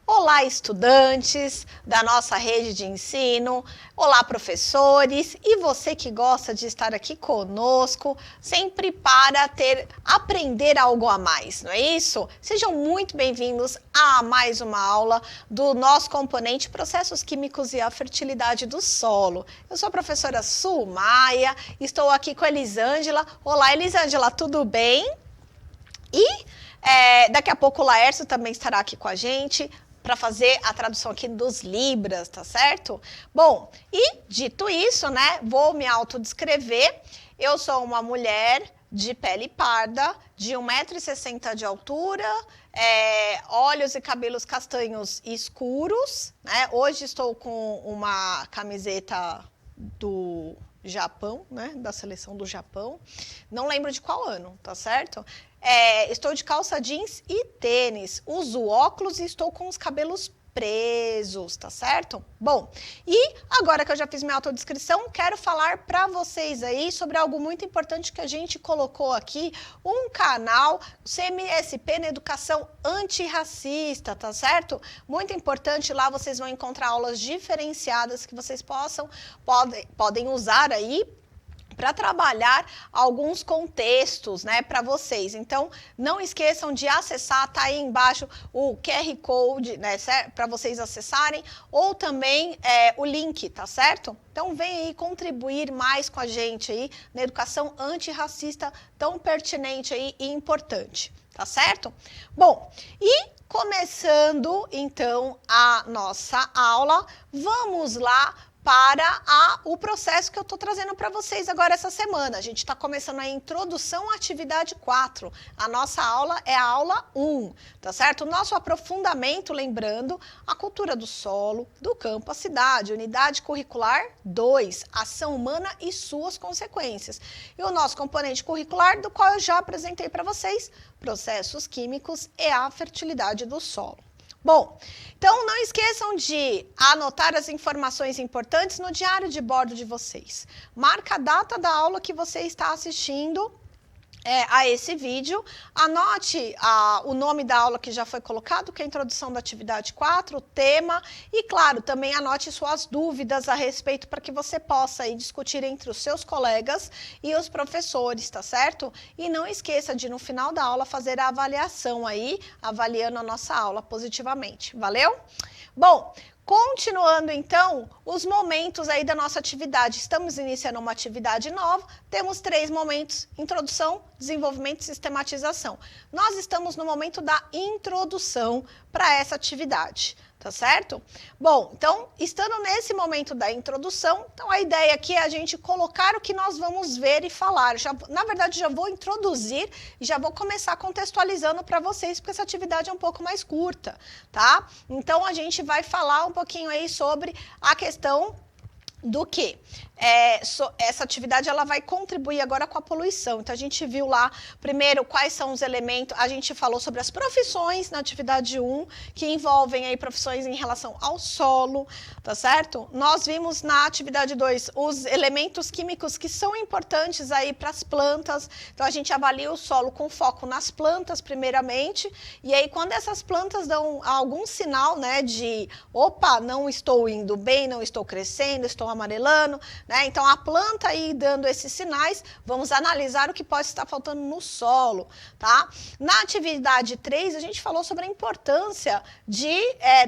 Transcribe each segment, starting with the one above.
Olá, estudantes da nossa rede de ensino. Olá, professores. E você que gosta de estar aqui conosco, sempre para aprender algo a mais, não é isso? Sejam muito bem-vindos a mais uma aula do nosso componente Processos Químicos e a Fertilidade do Solo. Eu sou a professora Su Maia, estou aqui com a Elisângela. Olá, Elisângela, tudo bem? E daqui a pouco o Laércio também estará aqui com a gente para fazer a tradução aqui dos Libras, tá certo? Bom, e dito isso, né, vou me autodescrever. Eu sou uma mulher de pele parda, de 1,60 m de altura, olhos e cabelos castanhos escuros, né? Hoje estou com uma camiseta do Japão, né, da seleção do Japão. Não lembro de qual ano, tá certo? Estou de calça jeans e tênis, uso óculos e estou com os cabelos presos, tá certo? Bom, e agora que eu já fiz minha autodescrição, quero falar para vocês aí sobre algo muito importante que a gente colocou aqui, um canal CMSP na educação antirracista, tá certo? Muito importante, lá vocês vão encontrar aulas diferenciadas que vocês podem usar aí para trabalhar alguns contextos, né, para vocês. Então, não esqueçam de acessar, tá aí embaixo o QR Code, né, para vocês acessarem, ou também o link, tá certo? Então, vem aí contribuir mais com a gente aí na educação antirracista tão pertinente aí e importante, tá certo? Bom, e começando então a nossa aula, vamos lá para o processo que eu estou trazendo para vocês agora essa semana. A gente está começando a introdução à atividade 4. A nossa aula é a aula 1, tá certo? O nosso aprofundamento, lembrando, a cultura do solo, do campo à cidade, unidade curricular 2, ação humana e suas consequências. E o nosso componente curricular, do qual eu já apresentei para vocês, processos químicos e a fertilidade do solo. Bom, então não esqueçam de anotar as informações importantes no diário de bordo de vocês. Marca a data da aula que você está assistindo a esse vídeo, anote o nome da aula que já foi colocado, que é a introdução da atividade 4, o tema, e claro, também anote suas dúvidas a respeito para que você possa aí discutir entre os seus colegas e os professores, tá certo? E não esqueça de no final da aula fazer a avaliação aí, avaliando a nossa aula positivamente, valeu? Bom, continuando, então, os momentos aí da nossa atividade. Estamos iniciando uma atividade nova, temos 3 momentos: introdução, desenvolvimento e sistematização. Nós estamos no momento da introdução para essa atividade, tá certo? Bom, então, estando nesse momento da introdução, então a ideia aqui é a gente colocar o que nós vamos ver e falar. Na verdade, já vou introduzir e já vou começar contextualizando para vocês, porque essa atividade é um pouco mais curta, tá? Então, a gente vai falar um pouquinho aí sobre a questão do que essa atividade ela vai contribuir agora com a poluição. Então, a gente viu lá, primeiro, quais são os elementos, a gente falou sobre as profissões na atividade 1, que envolvem aí profissões em relação ao solo, tá certo? Nós vimos na atividade 2 os elementos químicos que são importantes aí para as plantas. Então, a gente avalia o solo com foco nas plantas, primeiramente, e aí quando essas plantas dão algum sinal, né, de, opa, não estou indo bem, não estou crescendo, estou amarelando, né? Então, a planta aí dando esses sinais, vamos analisar o que pode estar faltando no solo, tá? Na atividade 3, a gente falou sobre a importância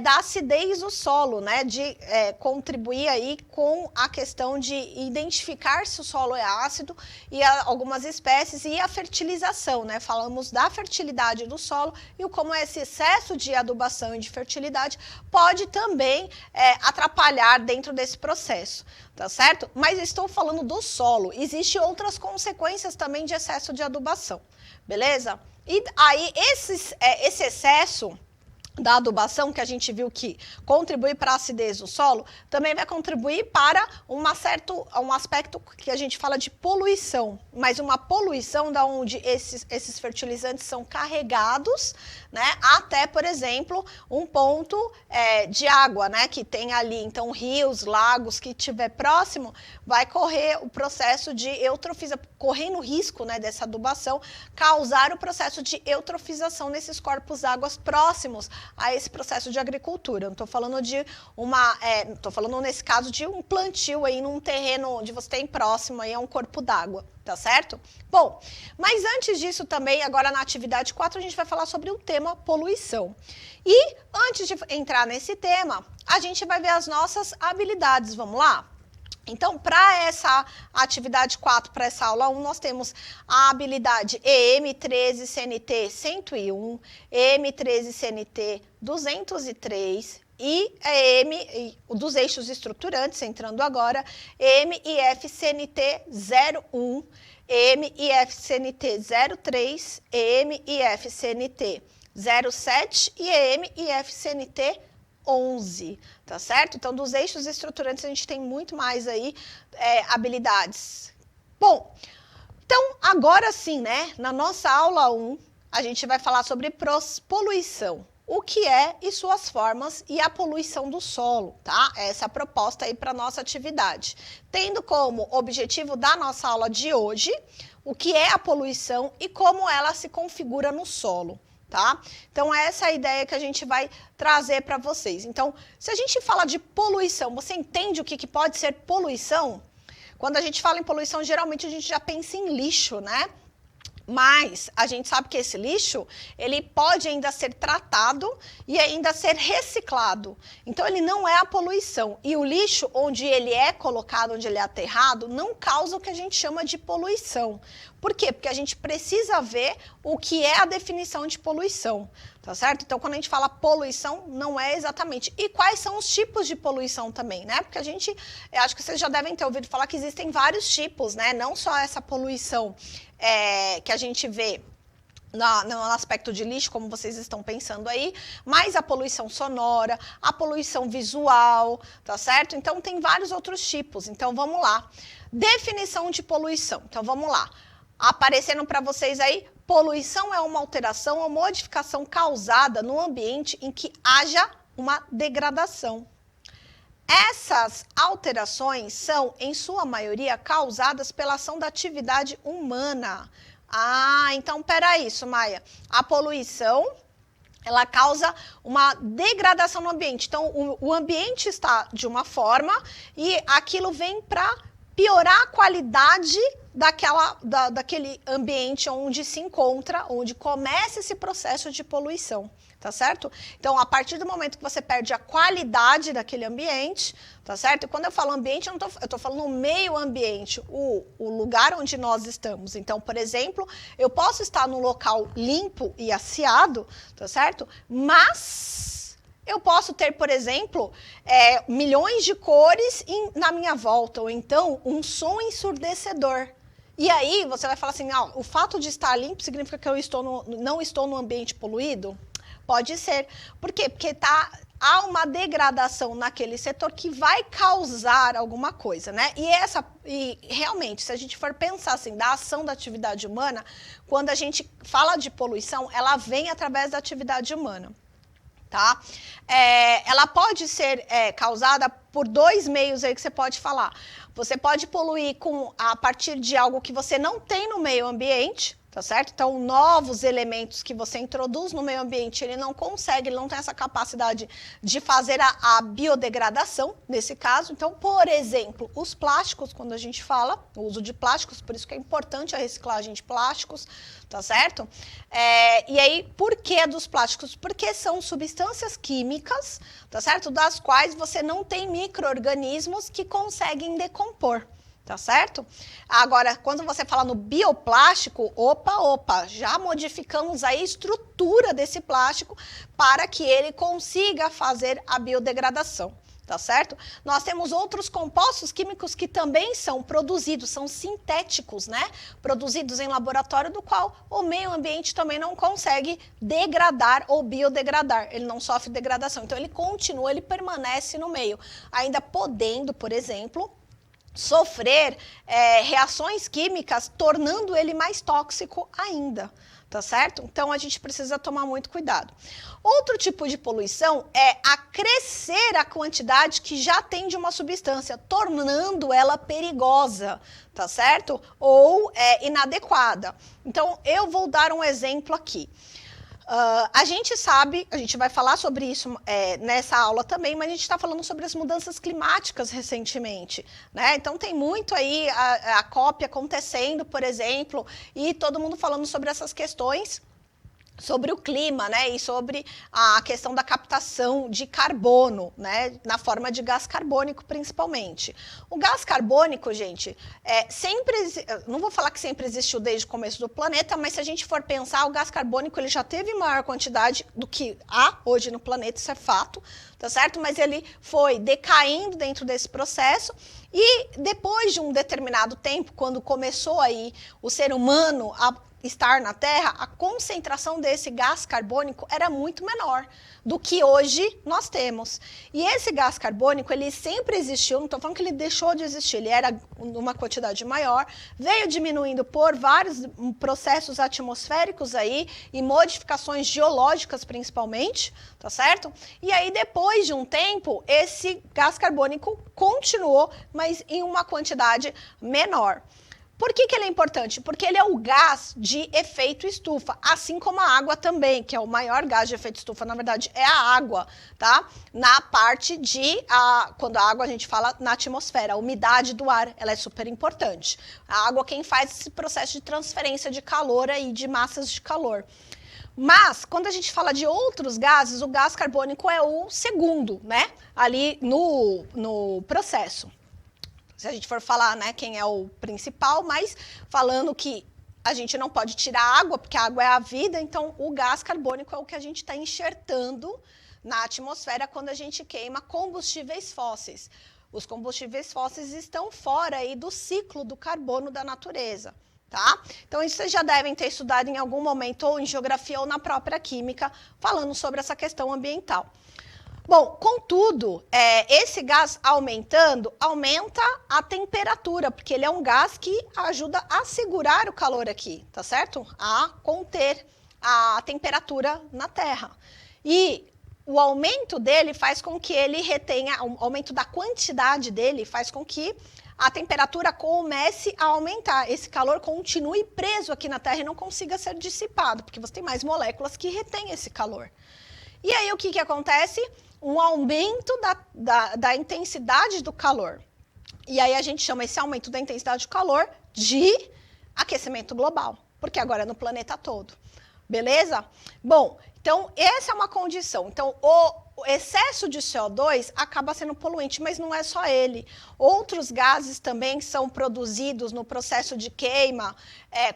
da acidez do solo, né? De contribuir aí com a questão de identificar se o solo é ácido e algumas espécies, e a fertilização, né? Falamos da fertilidade do solo e como esse excesso de adubação e de fertilidade pode também atrapalhar dentro desse processo, tá certo? Mas estou falando do solo. Existem outras consequências também de excesso de adubação, beleza? E aí, esse excesso da adubação, que a gente viu que contribui para a acidez do solo, também vai contribuir para um aspecto que a gente fala de poluição, mas uma poluição da onde esses fertilizantes são carregados, né, até, por exemplo, um ponto de água, né, que tem ali, então, rios, lagos, que estiver próximo, vai correr o processo de eutrofização, correndo o risco, né, dessa adubação, causar o processo de eutrofização nesses corpos d'água próximos a esse processo de agricultura. Eu não estou falando de estou falando nesse caso de um plantio aí num terreno onde você tem próximo aí a um corpo d'água, tá certo? Bom, mas antes disso também, agora na atividade 4, a gente vai falar sobre o tema poluição. E antes de entrar nesse tema, a gente vai ver as nossas habilidades, vamos lá? Então, para essa atividade 4, para essa aula 1, nós temos a habilidade EM13CNT 101, EM13CNT 203 e dos eixos estruturantes, entrando agora, EMIF-CNT 01, EMIF-CNT 03, EMIF-CNT 07 e EMIF-CNT 11, tá certo? Então, dos eixos estruturantes, a gente tem muito mais aí habilidades. Bom, então, agora sim, né? Na nossa aula 1, a gente vai falar sobre poluição. O que é e suas formas e a poluição do solo, tá? Essa é a proposta aí para nossa atividade. Tendo como objetivo da nossa aula de hoje, o que é a poluição e como ela se configura no solo. Tá? Então, essa é a ideia que a gente vai trazer para vocês. Então, se a gente fala de poluição, você entende o que pode ser poluição? Quando a gente fala em poluição, geralmente a gente já pensa em lixo, né? Mas a gente sabe que esse lixo, ele pode ainda ser tratado e ainda ser reciclado. Então, ele não é a poluição. E o lixo, onde ele é colocado, onde ele é aterrado, não causa o que a gente chama de poluição. Por quê? Porque a gente precisa ver o que é a definição de poluição, tá certo? Então, quando a gente fala poluição, não é exatamente. E quais são os tipos de poluição também, né? Porque eu acho que vocês já devem ter ouvido falar que existem vários tipos, né? Não só essa poluição que a gente vê no aspecto de lixo, como vocês estão pensando aí, mas a poluição sonora, a poluição visual, tá certo? Então, tem vários outros tipos. Então, vamos lá. Definição de poluição. Então, vamos lá. Aparecendo para vocês aí, poluição é uma alteração ou modificação causada no ambiente em que haja uma degradação. Essas alterações são, em sua maioria, causadas pela ação da atividade humana. Então, peraí, Sumaia. A poluição, ela causa uma degradação no ambiente. Então, o ambiente está de uma forma e aquilo vem para piorar a qualidade daquele ambiente onde se encontra, onde começa esse processo de poluição, tá certo? Então, a partir do momento que você perde a qualidade daquele ambiente, tá certo? E quando eu falo ambiente, eu estou falando o meio ambiente, o lugar onde nós estamos. Então, por exemplo, eu posso estar num local limpo e asseado, tá certo? Mas eu posso ter, por exemplo, milhões de cores na minha volta, ou então um som ensurdecedor. E aí você vai falar assim, o fato de estar limpo significa que eu não estou no ambiente poluído? Pode ser. Por quê? Porque há uma degradação naquele setor que vai causar alguma coisa, né? E realmente, se a gente for pensar assim, da ação da atividade humana, quando a gente fala de poluição, ela vem através da atividade humana. Tá? Ela pode ser causada por dois meios aí que você pode falar. Você pode poluir a partir de algo que você não tem no meio ambiente, tá certo? Então, novos elementos que você introduz no meio ambiente, ele não tem essa capacidade de fazer a biodegradação, nesse caso. Então, por exemplo, os plásticos, quando a gente fala, o uso de plásticos, por isso que é importante a reciclagem de plásticos, tá certo? E aí, por que dos plásticos? Porque são substâncias químicas, tá certo? Das quais você não tem micro-organismos que conseguem decompor. Tá certo? Agora, quando você fala no bioplástico, já modificamos a estrutura desse plástico para que ele consiga fazer a biodegradação, tá certo? Nós temos outros compostos químicos que também são produzidos, são sintéticos, né? Produzidos em laboratório, do qual o meio ambiente também não consegue degradar ou biodegradar, ele não sofre degradação, então ele permanece no meio, ainda podendo, por exemplo, sofrer reações químicas, tornando ele mais tóxico ainda, tá certo? Então, a gente precisa tomar muito cuidado. Outro tipo de poluição é acrescer a quantidade que já tem de uma substância, tornando ela perigosa, tá certo? Ou inadequada. Então, eu vou dar um exemplo aqui. A gente sabe, a gente vai falar sobre isso nessa aula também, mas a gente está falando sobre as mudanças climáticas recentemente, né? Então tem muito aí a COP acontecendo, por exemplo, e todo mundo falando sobre essas questões, sobre o clima, né, e sobre a questão da captação de carbono, né, na forma de gás carbônico, principalmente. O gás carbônico, gente, não vou falar que sempre existiu desde o começo do planeta, mas se a gente for pensar, o gás carbônico ele já teve maior quantidade do que há hoje no planeta, isso é fato, tá certo? Mas ele foi decaindo dentro desse processo e depois de um determinado tempo, quando começou aí o ser humano a estar na Terra, a concentração desse gás carbônico era muito menor do que hoje nós temos. E esse gás carbônico, ele sempre existiu, não estou falando que ele deixou de existir, ele era uma quantidade maior, veio diminuindo por vários processos atmosféricos aí e modificações geológicas principalmente, tá certo? E aí depois de um tempo, esse gás carbônico continuou, mas em uma quantidade menor. Por que ele é importante? Porque ele é o gás de efeito estufa, assim como a água também, que é o maior gás de efeito estufa, na verdade, é a água, tá? Na parte quando a água a gente fala na atmosfera, a umidade do ar, ela é super importante. A água é quem faz esse processo de transferência de calor aí, de massas de calor. Mas, quando a gente fala de outros gases, o gás carbônico é o segundo, né? Ali no processo. Se a gente for falar, né, quem é o principal, mas falando que a gente não pode tirar a água, porque a água é a vida, então o gás carbônico é o que a gente está enxertando na atmosfera quando a gente queima combustíveis fósseis. Os combustíveis fósseis estão fora aí do ciclo do carbono da natureza, tá? Então isso vocês já devem ter estudado em algum momento, ou em geografia ou na própria química, falando sobre essa questão ambiental. Bom, contudo, esse gás aumentando, aumenta a temperatura, porque ele é um gás que ajuda a segurar o calor aqui, tá certo? A conter a temperatura na Terra. E o aumento dele faz com que ele retenha, o aumento da quantidade dele faz com que a temperatura comece a aumentar. Esse calor continue preso aqui na Terra e não consiga ser dissipado, porque você tem mais moléculas que retêm esse calor. E aí o que acontece? Um aumento da intensidade do calor. E aí a gente chama esse aumento da intensidade do calor de aquecimento global, porque agora é no planeta todo. Beleza? Bom, então essa é uma condição. Então o excesso de CO2 acaba sendo poluente, mas não é só ele. Outros gases também são produzidos no processo de queima,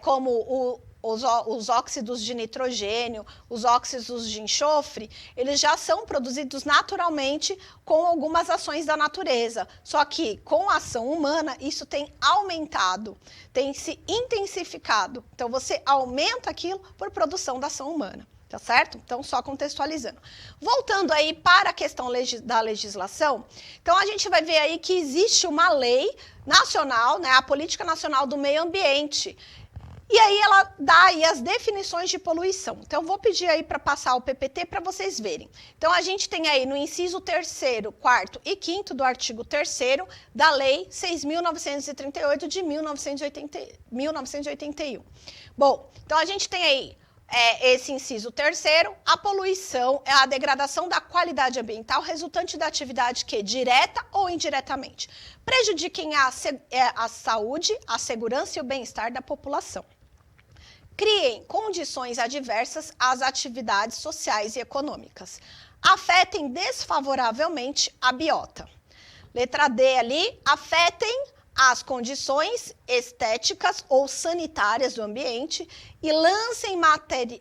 como os óxidos de nitrogênio, os óxidos de enxofre, eles já são produzidos naturalmente com algumas ações da natureza. Só que com a ação humana, isso tem aumentado, tem se intensificado. Então, você aumenta aquilo por produção da ação humana, tá certo? Então, só contextualizando. Voltando aí para a questão da legislação, então a gente vai ver aí que existe uma lei nacional, né, a Política Nacional do Meio Ambiente. E aí ela dá aí as definições de poluição. Então, eu vou pedir aí para passar o PPT para vocês verem. Então, a gente tem aí no inciso 3º, 4º e 5º do artigo 3º da Lei 6.938 de 1981. Bom, então a gente tem aí esse inciso 3º, a poluição é a degradação da qualidade ambiental resultante da atividade que, direta ou indiretamente, prejudiquem a saúde, a segurança e o bem-estar da população. Criem condições adversas às atividades sociais e econômicas. Afetem desfavoravelmente a biota. Letra D ali, afetem as condições estéticas ou sanitárias do ambiente e lancem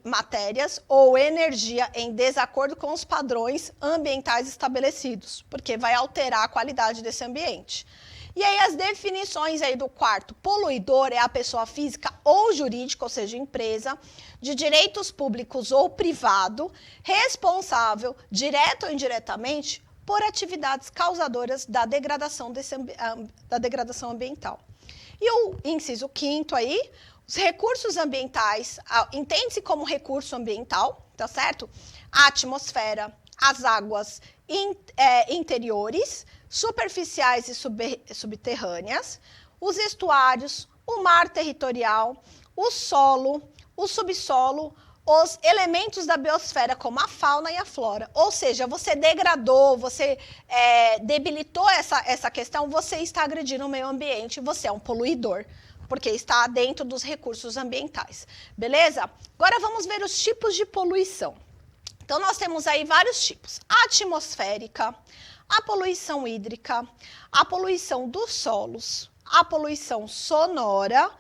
matérias ou energia em desacordo com os padrões ambientais estabelecidos, porque vai alterar a qualidade desse ambiente. E aí as definições aí do 4º, poluidor é a pessoa física ou jurídica, ou seja, empresa, de direitos públicos ou privado, responsável, direta ou indiretamente, por atividades causadoras da degradação, ambiental. E o inciso 5º aí, os recursos ambientais, entende-se como recurso ambiental, tá certo? A atmosfera, as águas interiores, superficiais e subterrâneas, os estuários, o mar territorial, o solo, o subsolo, os elementos da biosfera, como a fauna e a flora. Ou seja, você degradou, você debilitou essa questão, você está agredindo o meio ambiente, você é um poluidor, porque está dentro dos recursos ambientais. Beleza? Agora vamos ver os tipos de poluição. Então, nós temos aí vários tipos. A atmosférica, a poluição hídrica, a poluição dos solos, a poluição sonora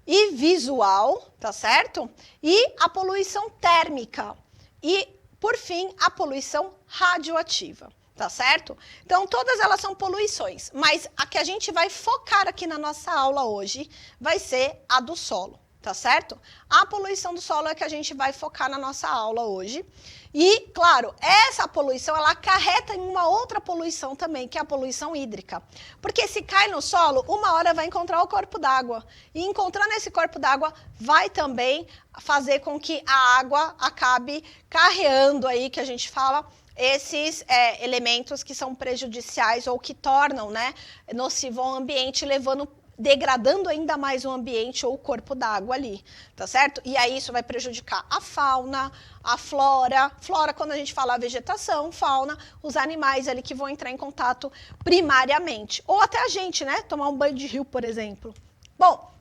e visual, tá certo? E a poluição térmica. E, por fim, a poluição radioativa, tá certo? Então, todas elas são poluições, mas a que a gente vai focar aqui na nossa aula hoje vai ser a do solo, tá certo? A poluição do solo é que a gente vai focar na nossa aula hoje. E, claro, essa poluição, ela acarreta em uma outra poluição também, que é a poluição hídrica. Porque se cai no solo, uma hora vai encontrar o corpo d'água. E encontrando esse corpo d'água, vai também fazer com que a água acabe carreando aí, que a gente fala, esses elementos que são prejudiciais ou que tornam, né, nocivo ao ambiente, degradando ainda mais o ambiente ou o corpo d'água ali, tá certo? E aí isso vai prejudicar a fauna, a flora. Flora, quando a gente fala a vegetação, fauna, os animais ali que vão entrar em contato primariamente. Ou até a gente, né? Tomar um banho de rio, por exemplo. Bom,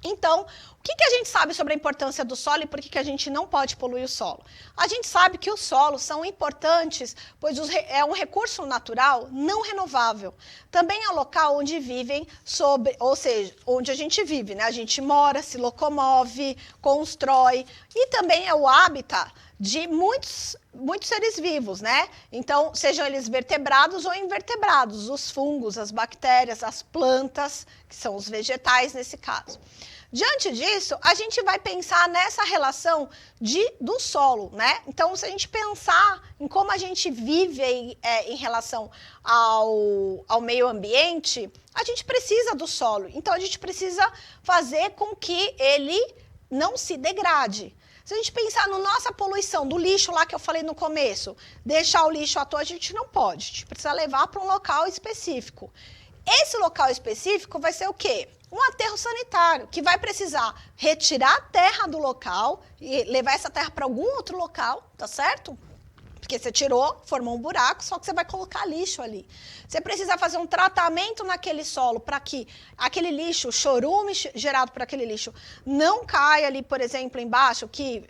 então, o que a gente sabe sobre a importância do solo e por que a gente não pode poluir o solo? A gente sabe que os solos são importantes, pois é um recurso natural não renovável. Também é o local onde vivem, ou seja, onde a gente vive, né? A gente mora, se locomove, constrói, e também é o hábitat de muitos seres vivos, né? Então, sejam eles vertebrados ou invertebrados, os fungos, as bactérias, as plantas, que são os vegetais nesse caso. Diante disso, a gente vai pensar nessa relação do solo, né? Então, se a gente pensar em como a gente vive em relação ao meio ambiente, a gente precisa do solo. Então, a gente precisa fazer com que ele não se degrade. Se a gente pensar na nossa poluição, do lixo lá que eu falei no começo, deixar o lixo à toa, a gente não pode. A gente precisa levar para um local específico. Esse local específico vai ser o quê? Um aterro sanitário, que vai precisar retirar a terra do local e levar essa terra para algum outro local, tá certo? Porque você tirou, formou um buraco, só que você vai colocar lixo ali. Você precisa fazer um tratamento naquele solo para que aquele lixo, o chorume gerado por aquele lixo, não caia ali, por exemplo, embaixo, que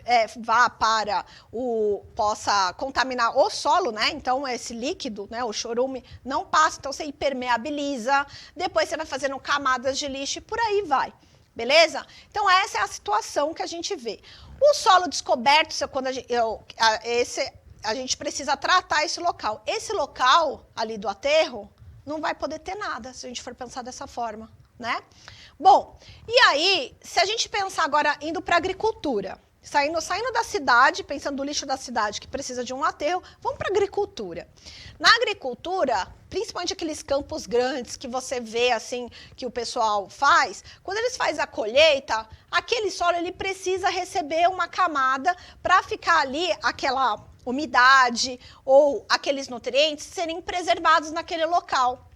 possa contaminar o solo, né? Então, esse líquido, né, o chorume, não passa, então você impermeabiliza. Depois você vai fazendo camadas de lixo e por aí vai. Beleza? Então, essa é a situação que a gente vê. O solo descoberto, quando a gente precisa tratar esse local. Esse local ali do aterro não vai poder ter nada, se a gente for pensar dessa forma, né? Bom, e aí, se a gente pensar agora indo para a agricultura, saindo da cidade, pensando no lixo da cidade, que precisa de um aterro, vamos para a agricultura. Na agricultura, principalmente aqueles campos grandes que você vê, assim, que o pessoal faz, quando eles fazem a colheita, aquele solo, ele precisa receber uma camada para ficar ali, aquela umidade ou aqueles nutrientes serem preservados naquele local.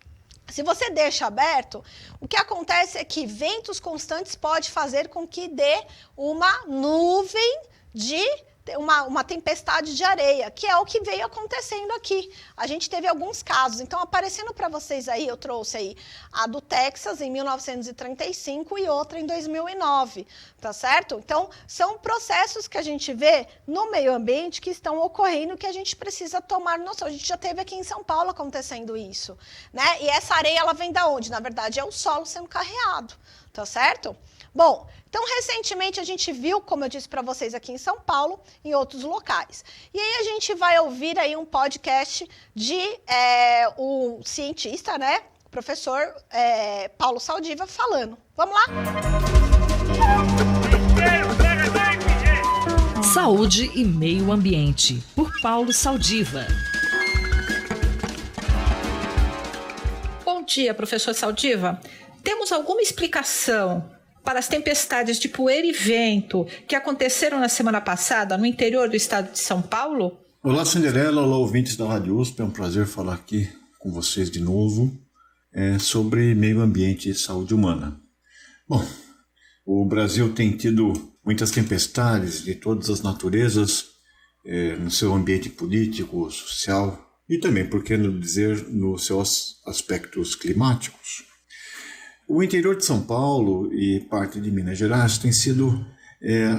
Se você deixa aberto, o que acontece é que ventos constantes pode fazer com que dê uma nuvem de uma tempestade de areia, que é o que veio acontecendo aqui. A gente teve alguns casos. Então, aparecendo para vocês aí, eu trouxe aí a do Texas em 1935 e outra em 2009, tá certo? Então, são processos que a gente vê no meio ambiente que estão ocorrendo que a gente precisa tomar noção. A gente já teve aqui em São Paulo acontecendo isso, né? E essa areia, ela vem da onde? Na verdade, é o solo sendo carreado, tá certo? Bom, então, recentemente a gente viu, como eu disse para vocês aqui em São Paulo, em outros locais. E aí a gente vai ouvir aí um podcast de um cientista, né, o professor Paulo Saldiva, falando. Vamos lá? Saúde e Meio Ambiente, por Paulo Saldiva. Bom dia, professor Saldiva. Temos alguma explicação para as tempestades de poeira e vento que aconteceram na semana passada no interior do estado de São Paulo? Olá, Cinderela. Olá, ouvintes da Rádio USP. É um prazer falar aqui com vocês de novo sobre meio ambiente e saúde humana. Bom, o Brasil tem tido muitas tempestades de todas as naturezas no seu ambiente político, social e também, por que não dizer, nos seus aspectos climáticos. O interior de São Paulo e parte de Minas Gerais tem sido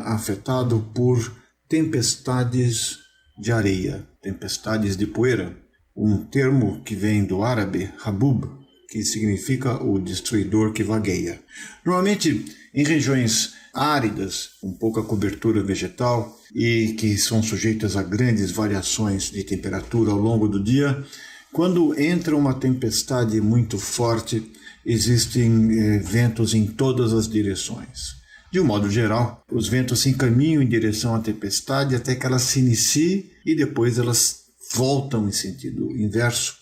afetado por tempestades de areia, tempestades de poeira, um termo que vem do árabe habub, que significa o destruidor que vagueia. Normalmente em regiões áridas, com pouca cobertura vegetal e que são sujeitas a grandes variações de temperatura ao longo do dia, quando entra uma tempestade muito forte, existem ventos em todas as direções. De um modo geral, os ventos se encaminham em direção à tempestade até que ela se inicie e depois elas voltam em sentido inverso,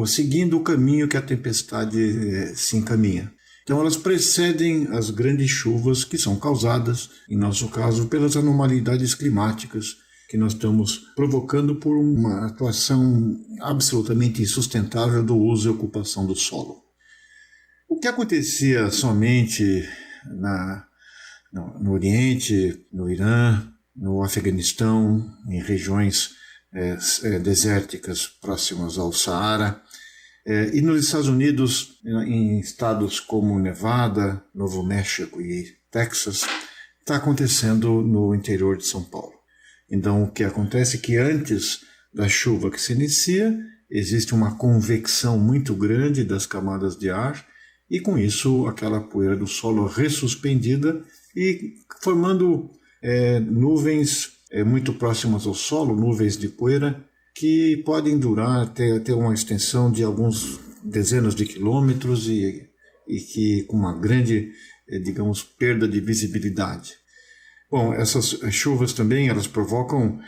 seguindo o caminho que a tempestade se encaminha. Então elas precedem as grandes chuvas que são causadas, em nosso caso, pelas anormalidades climáticas que nós estamos provocando por uma atuação absolutamente insustentável do uso e ocupação do solo. O que acontecia somente no Oriente, no Irã, no Afeganistão, em regiões desérticas próximas ao Saara, e nos Estados Unidos, em estados como Nevada, Novo México e Texas, está acontecendo no interior de São Paulo. Então, o que acontece é que antes da chuva que se inicia, existe uma convecção muito grande das camadas de ar e, com isso, aquela poeira do solo ressuspendida e formando nuvens muito próximas ao solo, nuvens de poeira, que podem durar até uma extensão de alguns dezenas de quilômetros e que com uma grande, perda de visibilidade. Bom, essas chuvas também elas provocam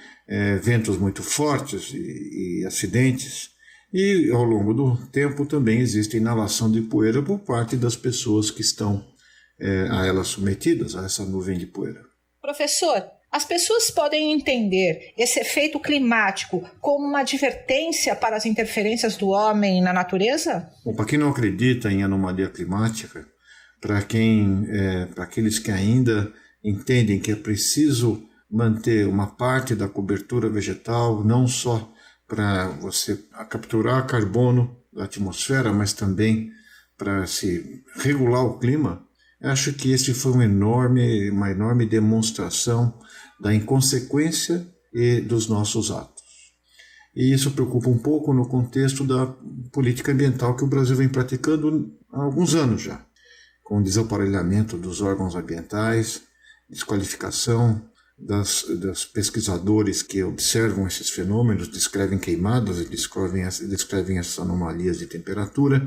ventos muito fortes e acidentes, e ao longo do tempo também existe inalação de poeira por parte das pessoas que estão a elas submetidas, a essa nuvem de poeira. Professor, as pessoas podem entender esse efeito climático como uma advertência para as interferências do homem na natureza? Bom, para quem não acredita em anomalia climática, para aqueles que ainda entendem que é preciso manter uma parte da cobertura vegetal, não só para você capturar carbono da atmosfera, mas também para se regular o clima, acho que esse foi uma enorme demonstração da inconsequência e dos nossos atos. E isso preocupa um pouco no contexto da política ambiental que o Brasil vem praticando há alguns anos já, com o desaparelhamento dos órgãos ambientais, desqualificação das pesquisadores que observam esses fenômenos, descrevem queimadas e descrevem essas anomalias de temperatura,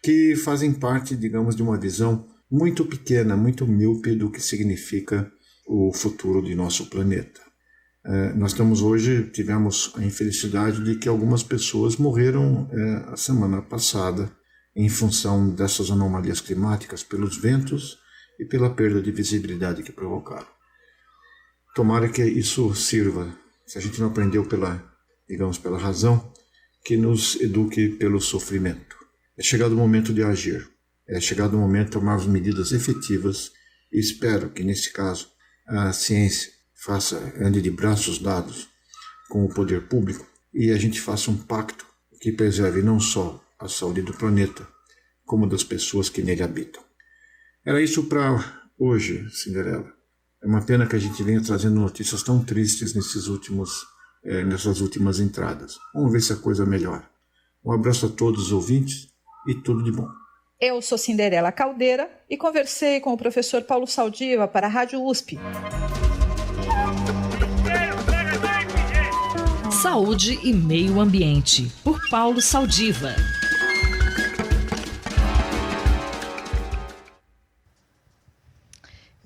que fazem parte, de uma visão muito pequena, muito míope do que significa o futuro de nosso planeta. Nós tivemos a infelicidade de que algumas pessoas morreram a semana passada em função dessas anomalias climáticas, pelos ventos e pela perda de visibilidade que provocaram. Tomara que isso sirva, se a gente não aprendeu pela razão, que nos eduque pelo sofrimento. É chegado o momento de agir, é chegado o momento de tomarmos medidas efetivas e espero que, nesse caso, a ciência ande de braços dados com o poder público e a gente faça um pacto que preserve não só a saúde do planeta, como das pessoas que nele habitam. Era isso para hoje, Cinderela. É uma pena que a gente venha trazendo notícias tão tristes nessas últimas entradas. Vamos ver se a coisa melhora. Um abraço a todos os ouvintes e tudo de bom. Eu sou Cinderela Caldeira e conversei com o professor Paulo Saldiva para a Rádio USP. Saúde e Meio Ambiente, por Paulo Saldiva.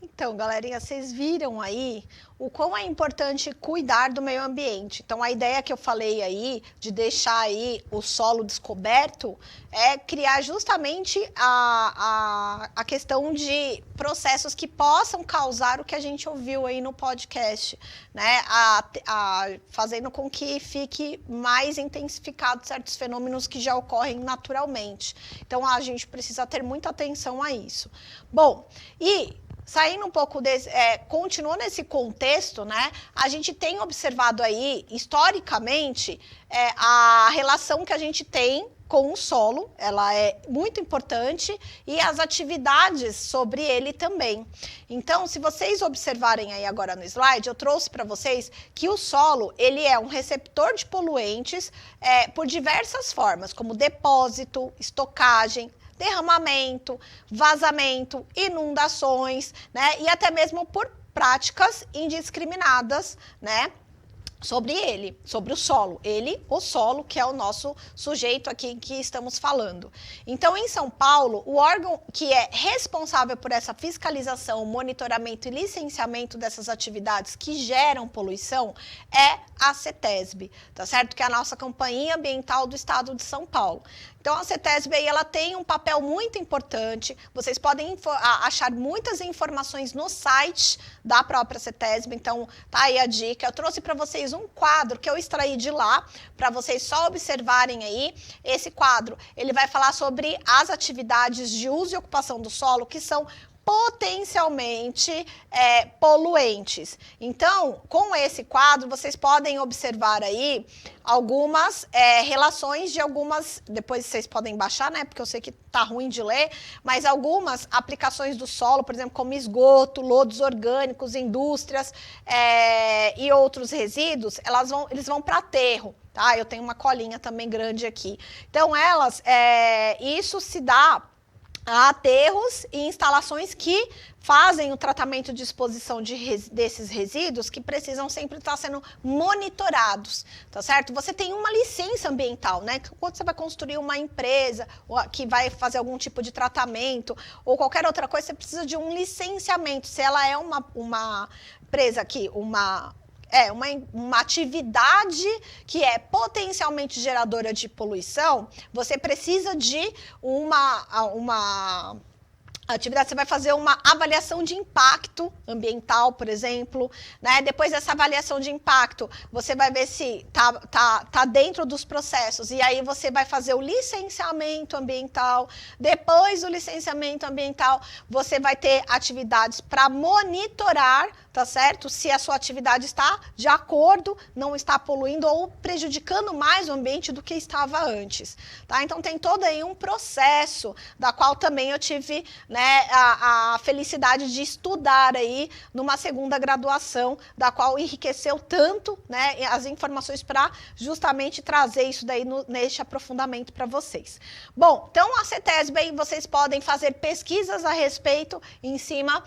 Então, galerinha, vocês viram aí o quão é importante cuidar do meio ambiente. Então, a ideia que eu falei aí de deixar aí o solo descoberto é criar justamente a questão de processos que possam causar o que a gente ouviu aí no podcast, né? Fazendo com que fique mais intensificado certos fenômenos que já ocorrem naturalmente. Então, a gente precisa ter muita atenção a isso. Bom, e saindo um pouco desse, continua nesse contexto, né? A gente tem observado aí, historicamente, a relação que a gente tem com o solo, ela é muito importante, e as atividades sobre ele também. Então, se vocês observarem aí agora no slide, eu trouxe para vocês que o solo, ele é um receptor de poluentes por diversas formas, como depósito, estocagem, derramamento, vazamento, inundações, né? E até mesmo por práticas indiscriminadas, né? Sobre ele, sobre o solo. O solo, que é o nosso sujeito aqui que estamos falando. Então, em São Paulo, o órgão que é responsável por essa fiscalização, monitoramento e licenciamento dessas atividades que geram poluição é a CETESB, tá certo? Que é a nossa Companhia Ambiental do Estado de São Paulo. Então, a CETESB aí, ela tem um papel muito importante. Vocês podem achar muitas informações no site da própria CETESB. Então, tá aí a dica. Eu trouxe para vocês um quadro que eu extraí de lá, para vocês só observarem aí. Esse quadro, ele vai falar sobre as atividades de uso e ocupação do solo que são potencialmente poluentes. Então, com esse quadro, vocês podem observar aí algumas relações de algumas, depois vocês podem baixar, né, porque eu sei que tá ruim de ler, mas algumas aplicações do solo, por exemplo, como esgoto, lodos orgânicos, indústrias e outros resíduos, eles vão para aterro. Tá? Eu tenho uma colinha também grande aqui. Então, isso se dá a aterros e instalações que fazem o tratamento de exposição desses resíduos que precisam sempre estar sendo monitorados, tá certo? Você tem uma licença ambiental, né? Quando você vai construir uma empresa que vai fazer algum tipo de tratamento ou qualquer outra coisa, você precisa de um licenciamento. Se ela é uma empresa aqui, uma atividade que é potencialmente geradora de poluição, você precisa de uma atividade, você vai fazer uma avaliação de impacto ambiental, por exemplo, né? Depois dessa avaliação de impacto, você vai ver se tá dentro dos processos, e aí você vai fazer o licenciamento ambiental. Depois do licenciamento ambiental, você vai ter atividades para monitorar, tá certo? Se a sua atividade está de acordo, não está poluindo ou prejudicando mais o ambiente do que estava antes, tá? Então, tem todo aí um processo, da qual também eu tive, né, a felicidade de estudar aí numa segunda graduação, da qual enriqueceu tanto, né, as informações para justamente trazer isso daí neste aprofundamento para vocês. Bom, então a CETESB aí, vocês podem fazer pesquisas a respeito em cima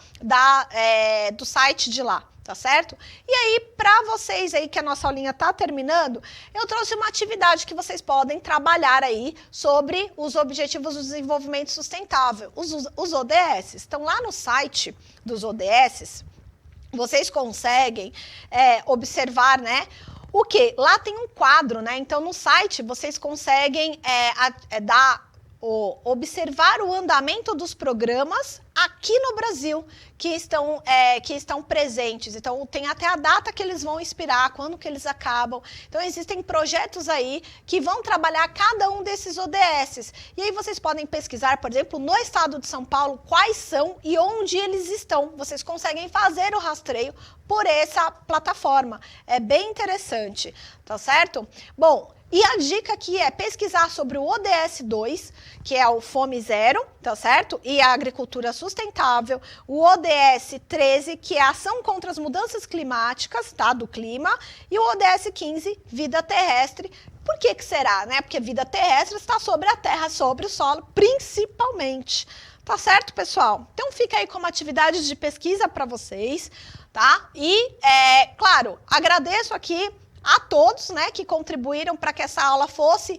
do site de lá, tá certo? E aí, para vocês aí, que a nossa aulinha tá terminando, eu trouxe uma atividade que vocês podem trabalhar aí sobre os Objetivos do Desenvolvimento Sustentável, os ODS. Então, lá no site dos ODS, vocês conseguem observar, né, o quê? Lá tem um quadro, né? Então, no site, vocês conseguem observar o andamento dos programas aqui no Brasil que estão presentes. Então, tem até a data que eles vão expirar, quando que eles acabam. Então, existem projetos aí que vão trabalhar cada um desses ODS. E aí vocês podem pesquisar, por exemplo, no estado de São Paulo, quais são e onde eles estão. Vocês conseguem fazer o rastreio por essa plataforma. É bem interessante, tá certo? Bom, e a dica aqui é pesquisar sobre o ODS 2, que é o Fome Zero, tá certo? E a agricultura sustentável. O ODS 13, que é a ação contra as mudanças climáticas, tá? Do clima. E o ODS 15, vida terrestre. Por que será, né? Porque vida terrestre está sobre a terra, sobre o solo, principalmente. Tá certo, pessoal? Então fica aí como atividade de pesquisa para vocês, tá? E, claro, agradeço aqui a todos, né, que contribuíram para que essa aula fosse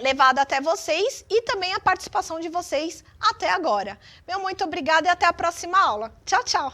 levada até vocês e também a participação de vocês até agora. Meu muito obrigada e até a próxima aula. Tchau, tchau!